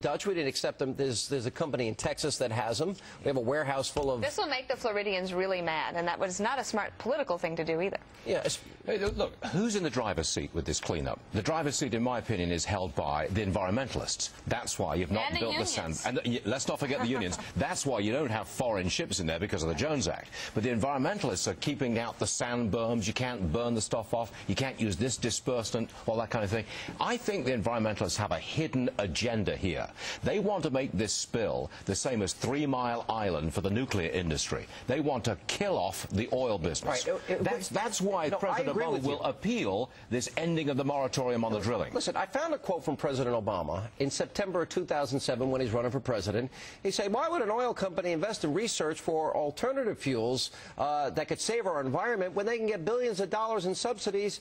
Dutch. We didn't accept them. There's a company in Texas that has them. We have a warehouse full of... This will make the Floridians really mad, and that was not a smart political thing to do either. Yeah. Hey, look, who's in the driver's seat with this cleanup? The driver's seat, in my opinion, is held by the environmentalists. That's why you've not built the sand. And let's not forget the unions. That's why you don't have foreign ships in there because of the Jones Act. But the environmentalists are keeping out the sand berms. You can't burn the stuff off. You can't use this dispersant, all that kind of thing. I think the environmentalists have a hidden agenda here. They want to make this spill the same as 3 Mile Island for the nuclear industry. They want to kill off the oil business. Right. That's why President Obama will appeal this ending of the moratorium on the drilling. Listen, I found a quote from President Obama in September of 2007 when he's running for president. He said, why would an oil company invest in research for alternative fuels that could save our environment when they can get billions of dollars in subsidies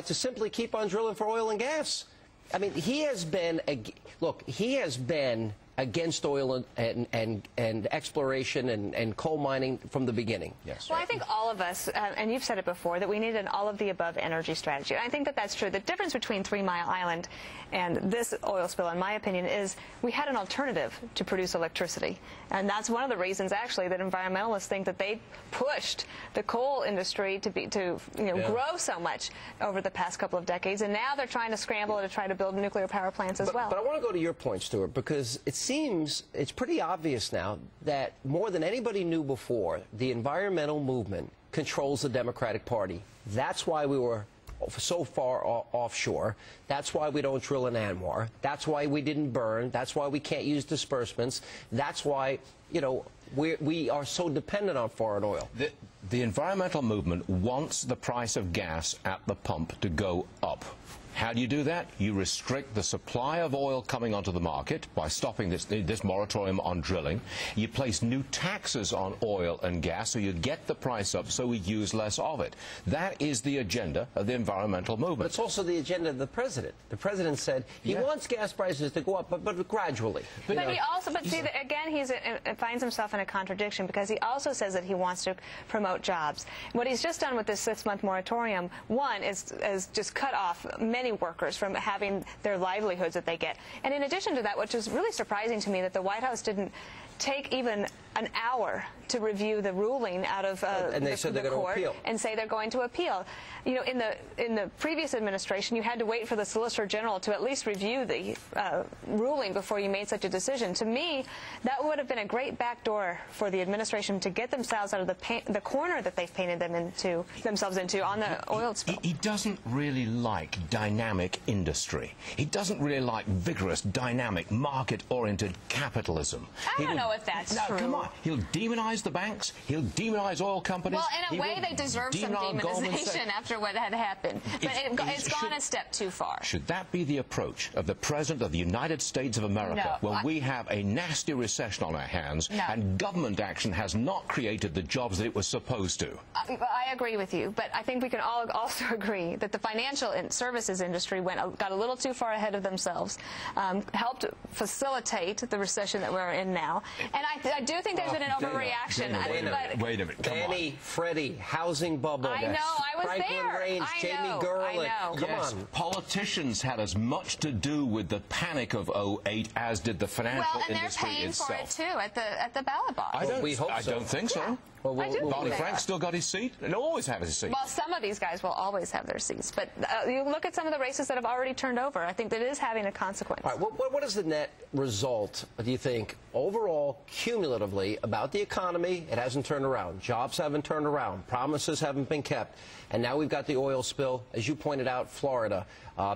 to simply keep on drilling for oil and gas? I mean, he has been, he has been against oil and exploration and coal mining from the beginning. Yes. Well, I think all of us, and you've said it before, that we need an all-of-the-above energy strategy. I think that that's true. The difference between 3 Mile Island and this oil spill, in my opinion, is we had an alternative to produce electricity. And that's one of the reasons, actually, that environmentalists think that they pushed the coal industry to grow so much over the past couple of decades. And now they're trying to scramble to try to build nuclear power plants as well. But I want to go to your point, Stuart, because it seems it's pretty obvious now that more than anybody knew before, the environmental movement controls the Democratic Party. That's why we were so far offshore. That's why we don't drill in Anwar. That's why we didn't burn. That's why we can't use disbursements. That's why, we are so dependent on foreign oil. The environmental movement wants the price of gas at the pump to go up. How do you do that? You restrict the supply of oil coming onto the market by stopping this moratorium on drilling. You place new taxes on oil and gas so you get the price up so we use less of it. That is the agenda of the environmental movement. But it's also the agenda of the president. The president said he wants gas prices to go up, but gradually. But he also, see, again, he finds himself in a contradiction because he also says that he wants to promote jobs. What he's just done with this 6-month moratorium, one, is just cut off many workers from having their livelihoods that they get. And in addition to that, which is really surprising to me, that the White House didn't take even an hour to review the ruling out of the court and say they're going to appeal. In the previous administration, you had to wait for the Solicitor General to at least review the ruling before you made such a decision. To me, that would have been a great backdoor for the administration to get themselves out of the corner that they've painted themselves into on the oil spill. He doesn't really like dynamic industry. He doesn't really like vigorous, dynamic, market-oriented capitalism. I don't know if that's true. Come on. He'll demonize the banks. He'll demonize oil companies. Well, in a way, they deserve some demonization after what had happened. But it's gone a step too far. Should that be the approach of the President of the United States of America when we have a nasty recession on our hands and government action has not created the jobs that it was supposed to? I agree with you, but I think we can all also agree that the financial and services industry got a little too far ahead of themselves, helped facilitate the recession that we're in now. And I do think there's been an overreaction. Wait a minute. Fannie, Freddie, housing bubble. I know. I was Franklin there. Range, Jamie Gerlich. Come on. Politicians had as much to do with the panic of '08 as did the financial industry itself. Well, and they're paying for it too at the ballot box. I don't think so. Yeah. Barney Frank still got his seat, and always have his seat. Well, some of these guys will always have their seats, but you look at some of the races that have already turned over. I think that is having a consequence. All right, what is the net result, do you think, overall, cumulatively, about the economy? It hasn't turned around. Jobs haven't turned around. Promises haven't been kept. And now we've got the oil spill. As you pointed out, Florida.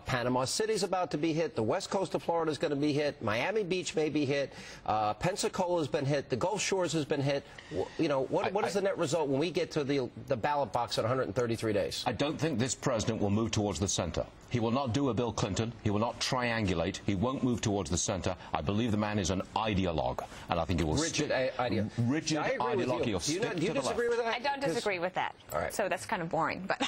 Panama City's about to be hit. The west coast of Florida is going to be hit. Miami Beach may be hit. Pensacola has been hit. The Gulf Shores has been hit. What is the net result when we get to the ballot box in 133 days? I don't think this president will move towards the center. He will not do a Bill Clinton. He will not triangulate. He won't move towards the center. I believe the man is an ideologue, and I think he will rigid ideologue. Rigid ideologue. He'll stick to the left. Do you disagree with that? I don't disagree with that. All right. So that's kind of boring, but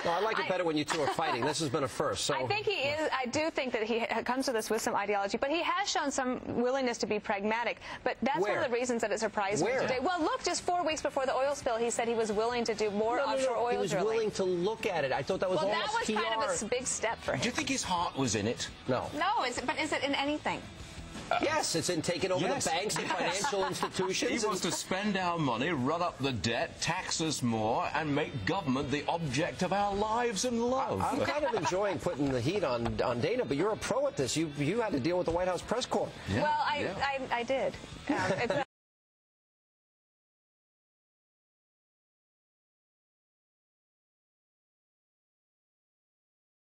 no, I like it better when you two are fighting. This has been a first. So I think he is. I do think that he comes to this with some ideology, but he has shown some willingness to be pragmatic. But that's one of the reasons that it surprised me today. Well, look, just 4 weeks before the oil spill, he said he was willing to do more offshore oil drilling. He was willing to look at it. I thought that was almost PR. Well, that was kind of a big step for him. Do you think his heart was in it? No. No, but is it in anything? Yes, it's in taking over the banks and financial institutions. He wants to spend our money, run up the debt, tax us more, and make government the object of our lives and love. I'm kind of enjoying putting the heat on Dana, but you're a pro at this. You had to deal with the White House press corps. Yeah. Well, I did.